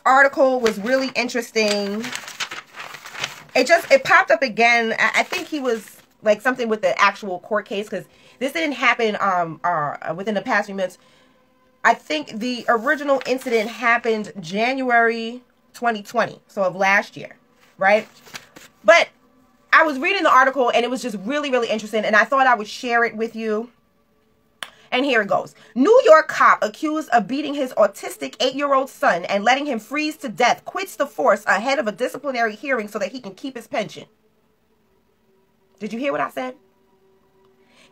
article was really interesting. It popped up again. I think he was like something with the actual court case, because this didn't happen within the past few minutes. I think the original incident happened January 2020, so of last year, right? But I was reading the article and it was just really, really interesting, and I thought I would share it with you. And here it goes. New York cop accused of beating his autistic 8-year-old son and letting him freeze to death quits the force ahead of a disciplinary hearing so that he can keep his pension. Did you hear what I said?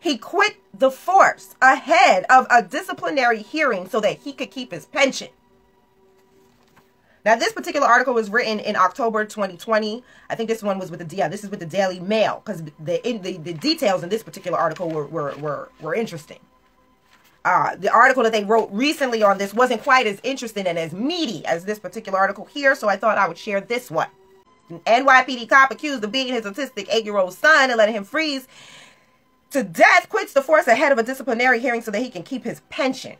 He quit the force ahead of a disciplinary hearing so that he could keep his pension. Now, this particular article was written in October 2020. I think this one was with this is with the Daily Mail, because the details in this particular article were interesting. The article that they wrote recently on this wasn't quite as interesting and as meaty as this particular article here, so I thought I would share this one. An NYPD cop accused of beating his autistic 8-year-old son and letting him freeze to death quits the force ahead of a disciplinary hearing so that he can keep his pension.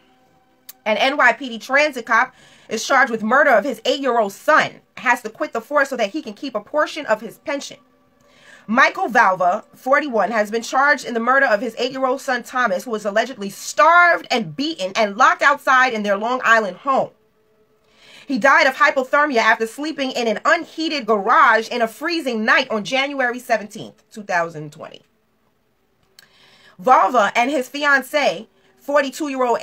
An NYPD transit cop is charged with murder of his 8-year-old son, has to quit the force so that he can keep a portion of his pension. Michael Valva, 41, has been charged in the murder of his 8-year-old son Thomas, who was allegedly starved and beaten and locked outside in their Long Island home. He died of hypothermia after sleeping in an unheated garage in a freezing night on January 17th, 2020. Valva and his fiancée, 42-year-old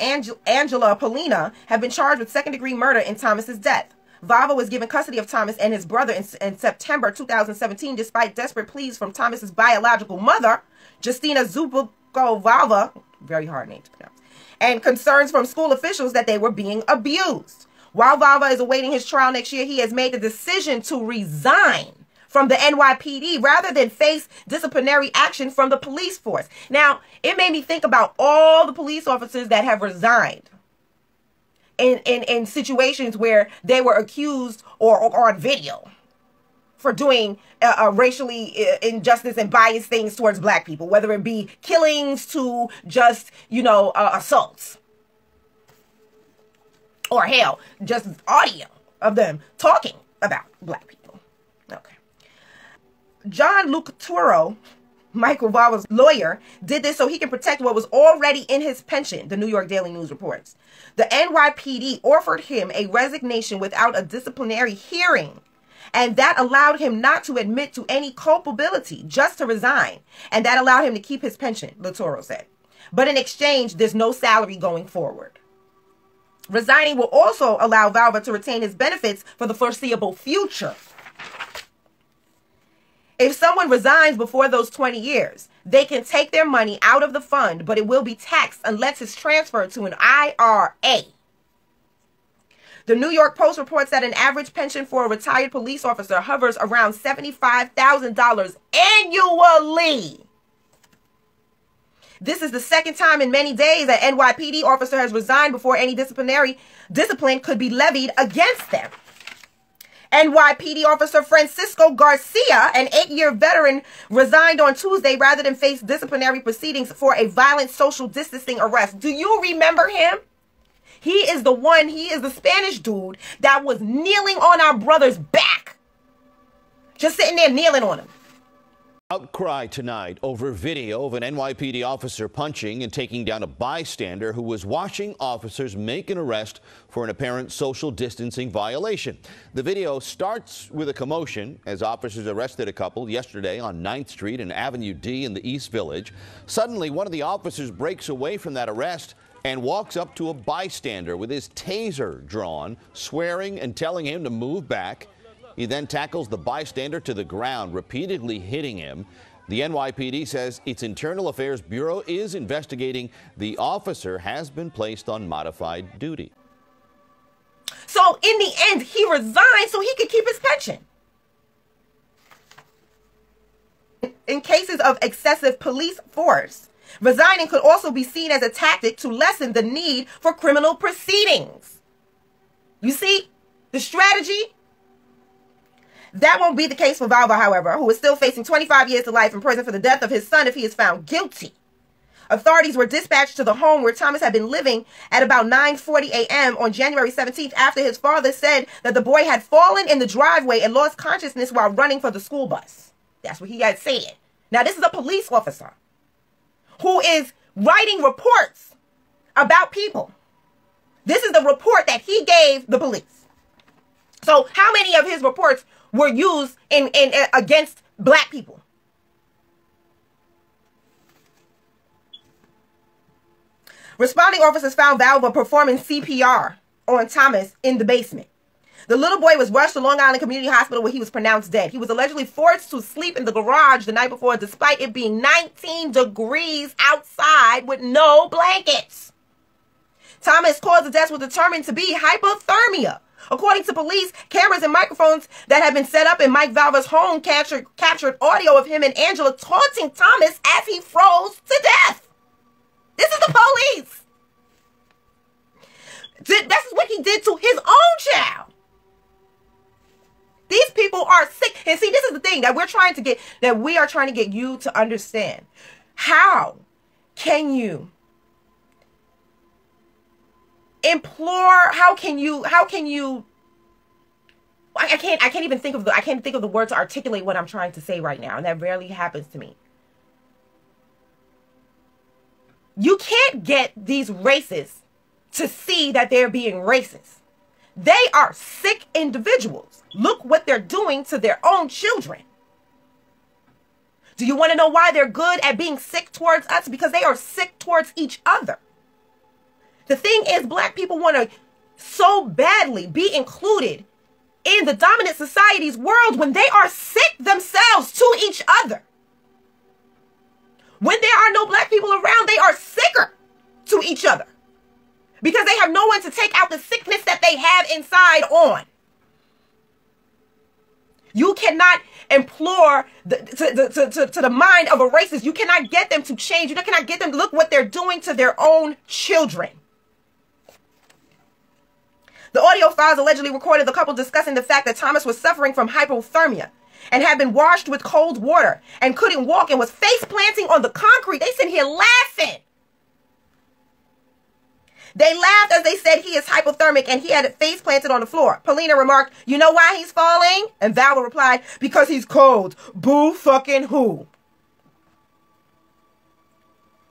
Angela Polina, have been charged with second-degree murder in Thomas's death. Valva was given custody of Thomas and his brother in September 2017, despite desperate pleas from Thomas's biological mother, Justina Zubuko Valva, very hard name to pronounce, and concerns from school officials that they were being abused. While Valva is awaiting his trial next year, he has made the decision to resign from the NYPD rather than face disciplinary action from the police force. Now, it made me think about all the police officers that have resigned in situations where they were accused or on video for doing racially injustice and biased things towards black people, whether it be killings to just, assaults. Or hell, just audio of them talking about black people. Okay. John Lucaturo, Michael Valva's lawyer, did this so he can protect what was already in his pension, the New York Daily News reports. The NYPD offered him a resignation without a disciplinary hearing, and that allowed him not to admit to any culpability, just to resign, and that allowed him to keep his pension, Lucaturo said. But in exchange, there's no salary going forward. Resigning will also allow Valva to retain his benefits for the foreseeable future. If someone resigns before those 20 years, they can take their money out of the fund, but it will be taxed unless it's transferred to an IRA. The New York Post reports that an average pension for a retired police officer hovers around $75,000 annually. This is the second time in many days that NYPD officer has resigned before any discipline could be levied against them. NYPD officer Francisco Garcia, an 8-year veteran, resigned on Tuesday rather than face disciplinary proceedings for a violent social distancing arrest. Do you remember him? He is the Spanish dude that was kneeling on our brother's back. Just sitting there kneeling on him. Outcry tonight over video of an NYPD officer punching and taking down a bystander who was watching officers make an arrest for an apparent social distancing violation. The video starts with a commotion as officers arrested a couple yesterday on 9th Street and Avenue D in the East Village. Suddenly, one of the officers breaks away from that arrest and walks up to a bystander with his taser drawn, swearing and telling him to move back. He then tackles the bystander to the ground, repeatedly hitting him. The NYPD says its Internal Affairs Bureau is investigating. The officer has been placed on modified duty. So in the end, he resigned so he could keep his pension. In cases of excessive police force, resigning could also be seen as a tactic to lessen the need for criminal proceedings. You see the strategy? That won't be the case for Valva, however, who is still facing 25 years to life in prison for the death of his son if he is found guilty. Authorities were dispatched to the home where Thomas had been living at about 9:40 a.m. on January 17th after his father said that the boy had fallen in the driveway and lost consciousness while running for the school bus. That's what he had said. Now, this is a police officer who is writing reports about people. This is the report that he gave the police. So how many of his reports were used in against black people? Responding officers found Valva performing CPR on Thomas in the basement. The little boy was rushed to Long Island Community Hospital where he was pronounced dead. He was allegedly forced to sleep in the garage the night before despite it being 19 degrees outside with no blankets. Thomas' cause of death was determined to be hypothermia. According to police, cameras and microphones that had been set up in Mike Valva's home captured audio of him and Angela taunting Thomas as he froze to death. This is the police. This is what he did to his own child. These people are sick. And see, this is the thing that we are trying to get you to understand. How can you implore, I can't even think of the word to articulate what I'm trying to say right now, and that rarely happens to me. You can't get these racists to see that they're being racist. They are sick individuals. Look what they're doing to their own children. Do you want to know why they're good at being sick towards us? Because they are sick towards each other. The thing is, black people want to so badly be included in the dominant society's world when they are sick themselves to each other. When there are no black people around, they are sicker to each other because they have no one to take out the sickness that they have inside on. You cannot implore to the mind of a racist. You cannot get them to change. You cannot get them to look what they're doing to their own children. The audio files allegedly recorded the couple discussing the fact that Thomas was suffering from hypothermia and had been washed with cold water and couldn't walk and was face planting on the concrete. They sit here laughing. They laughed as they said he is hypothermic and he had it face planted on the floor. Paulina remarked, "You know why he's falling?" And Valva replied, "Because he's cold. Boo fucking who?"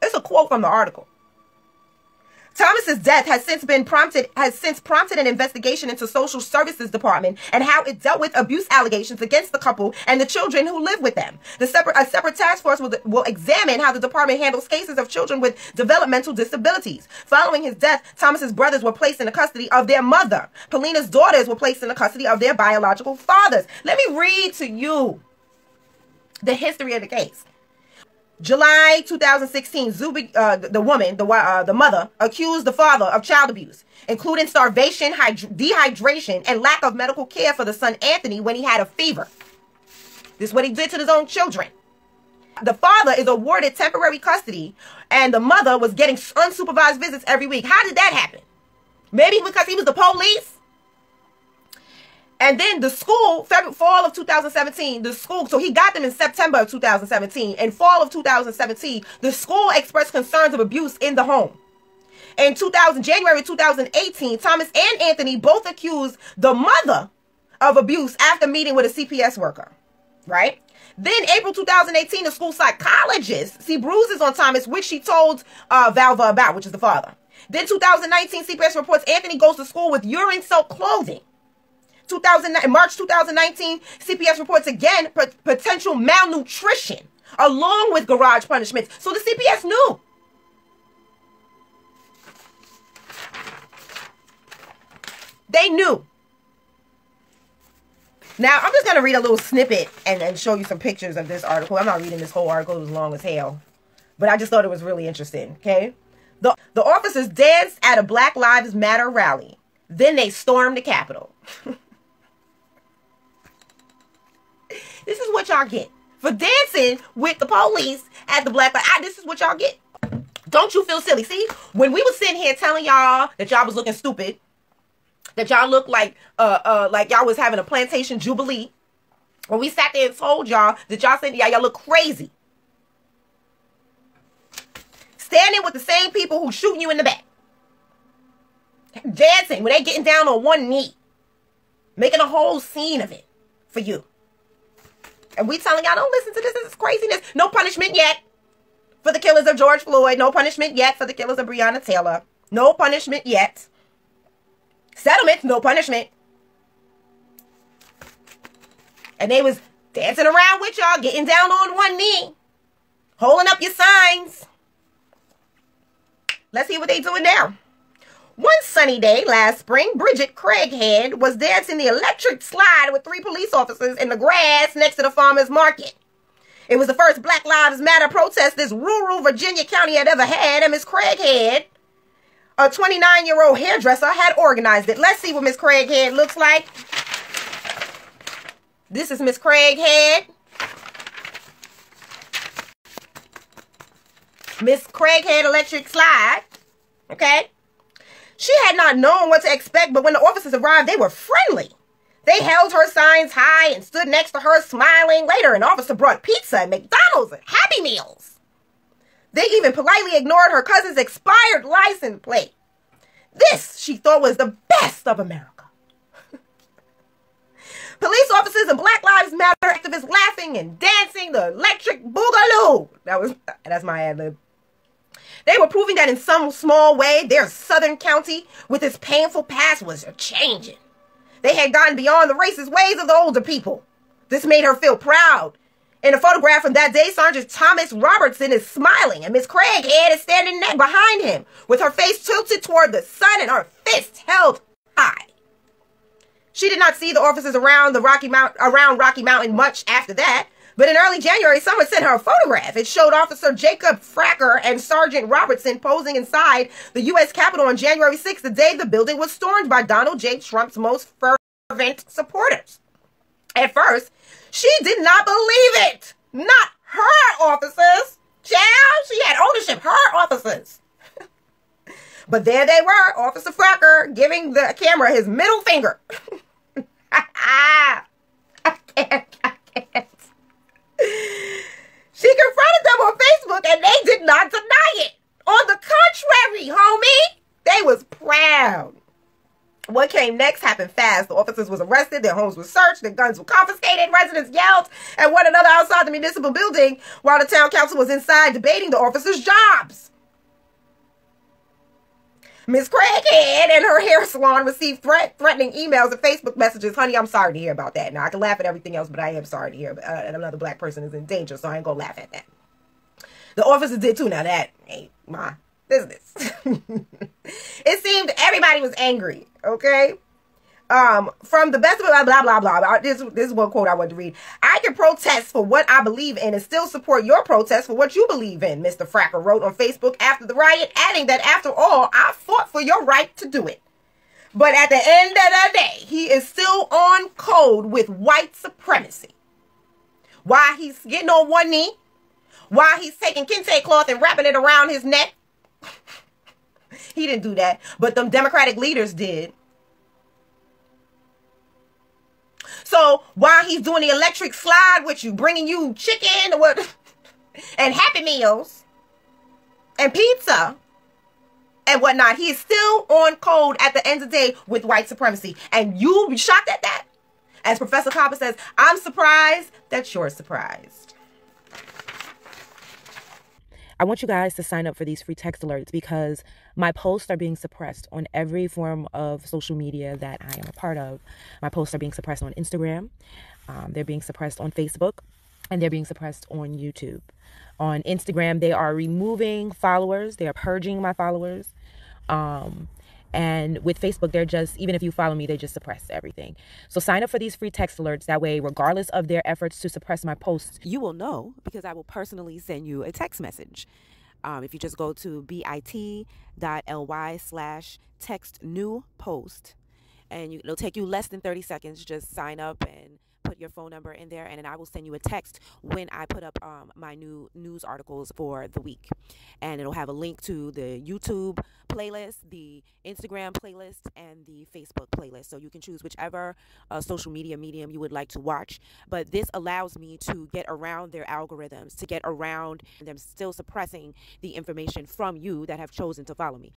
It's a quote from the article. Thomas's death has since prompted an investigation into Social Services Department and how it dealt with abuse allegations against the couple and the children who live with them. A separate task force will examine how the department handles cases of children with developmental disabilities. Following his death, Thomas's brothers were placed in the custody of their mother. Paulina's daughters were placed in the custody of their biological fathers. Let me read to you the history of the case. July 2016, the mother, accused the father of child abuse, including starvation, dehydration, and lack of medical care for the son Anthony when he had a fever. This is what he did to his own children. The father is awarded temporary custody, and the mother was getting unsupervised visits every week. How did that happen? Maybe because he was the police? And then the school, fall of 2017, the school, so he got them in September of 2017. In fall of 2017, the school expressed concerns of abuse in the home. In January 2018, Thomas and Anthony both accused the mother of abuse after meeting with a CPS worker, right? Then April 2018, the school psychologist see bruises on Thomas, which she told Valva about, which is the father. Then 2019, CPS reports Anthony goes to school with urine-soaked clothing. March 2019, CPS reports again potential malnutrition along with garage punishments. So the CPS knew. They knew. Now, I'm just going to read a little snippet and show you some pictures of this article. I'm not reading this whole article. It was long as hell. But I just thought it was really interesting, okay? The officers danced at a Black Lives Matter rally. Then they stormed the Capitol. This is what y'all get for dancing with the police at the Black Lives. This is what y'all get. Don't you feel silly? See, when we was sitting here telling y'all that y'all was looking stupid, that y'all looked like y'all was having a plantation jubilee, when we sat there and told y'all that y'all said y'all look crazy. standing with the same people who shooting you in the back. Dancing when they getting down on one knee. Making a whole scene of it for you. And we telling y'all, don't listen to this. This is craziness. No punishment yet for the killers of George Floyd. No punishment yet for the killers of Breonna Taylor. No punishment yet. Settlements, no punishment. And they was dancing around with y'all, getting down on one knee, holding up your signs. Let's see what they doing now. One sunny day last spring, Bridget Craighead was dancing the electric slide with 3 police officers in the grass next to the farmer's market. It was the first Black Lives Matter protest this rural Virginia county had ever had, and Miss Craighead, a 29-year-old hairdresser, had organized it. Let's see what Miss Craighead looks like. This is Miss Craighead. Miss Craighead electric slide. Okay? She had not known what to expect, but when the officers arrived, they were friendly. They held her signs high and stood next to her smiling. Later, an officer brought pizza and McDonald's and Happy Meals. They even politely ignored her cousin's expired license plate. This, she thought, was the best of America. Police officers and Black Lives Matter activists laughing and dancing the electric boogaloo. That's my ad lib. They were proving that in some small way, their Southern county, with its painful past, was changing. They had gotten beyond the racist ways of the older people. This made her feel proud. In a photograph from that day, Sergeant Thomas Robertson is smiling, and Miss Craighead is standing behind him, with her face tilted toward the sun and her fists held high. She did not see the officers around Rocky Mountain much after that. But in early January, someone sent her a photograph. It showed Officer Jacob Fracker and Sergeant Robertson posing inside the U.S. Capitol on January 6th, the day the building was stormed by Donald J. Trump's most fervent supporters. At first, she did not believe it. Not her officers. Child, she had ownership. Her officers. But there they were, Officer Fracker giving the camera his middle finger. I can't. She confronted them on Facebook and they did not deny it. On the contrary, homie, they was proud. What came next happened fast. The officers was arrested, their homes were searched, their guns were confiscated, residents yelled at one another outside the municipal building while the town council was inside debating the officers' jobs. Miss Craighead and her hair salon received threatening emails and Facebook messages. Honey, I'm sorry to hear about that. Now, I can laugh at everything else, but I am sorry to hear another black person is in danger, so I ain't gonna laugh at that. The officers did too. Now, that ain't my business. It seemed everybody was angry, okay? From the best of it, blah, blah, blah. This is one quote I want to read. I can protest for what I believe in and still support your protest for what you believe in, Mr. Fracker wrote on Facebook after the riot, adding that after all, I fought for your right to do it. But at the end of the day, he is still on code with white supremacy. Why he's getting on one knee, why he's taking kente cloth and wrapping it around his neck. He didn't do that, but them Democratic leaders did. So while he's doing the electric slide with you, bringing you chicken and Happy Meals and pizza and whatnot, he is still on code at the end of the day with white supremacy. And you be shocked at that? As Professor Copper says, I'm surprised that you're surprised. I want you guys to sign up for these free text alerts because my posts are being suppressed on every form of social media that I am a part of. My posts are being suppressed on Instagram. They're being suppressed on Facebook. And they're being suppressed on YouTube. On Instagram, they are removing followers. They are purging my followers. And with Facebook, they're just, even if you follow me, they just suppress everything. So sign up for these free text alerts. That way, regardless of their efforts to suppress my posts, you will know because I will personally send you a text message. If you just go to bit.ly/text new post, and it'll take you less than 30 seconds. Just sign up and put put your phone number in there, and then I will send you a text when I put up my new news articles for the week. And it'll have a link to the YouTube playlist, the Instagram playlist, and the Facebook playlist. So you can choose whichever social media medium you would like to watch. But this allows me to get around their algorithms, to get around them still suppressing the information from you that have chosen to follow me.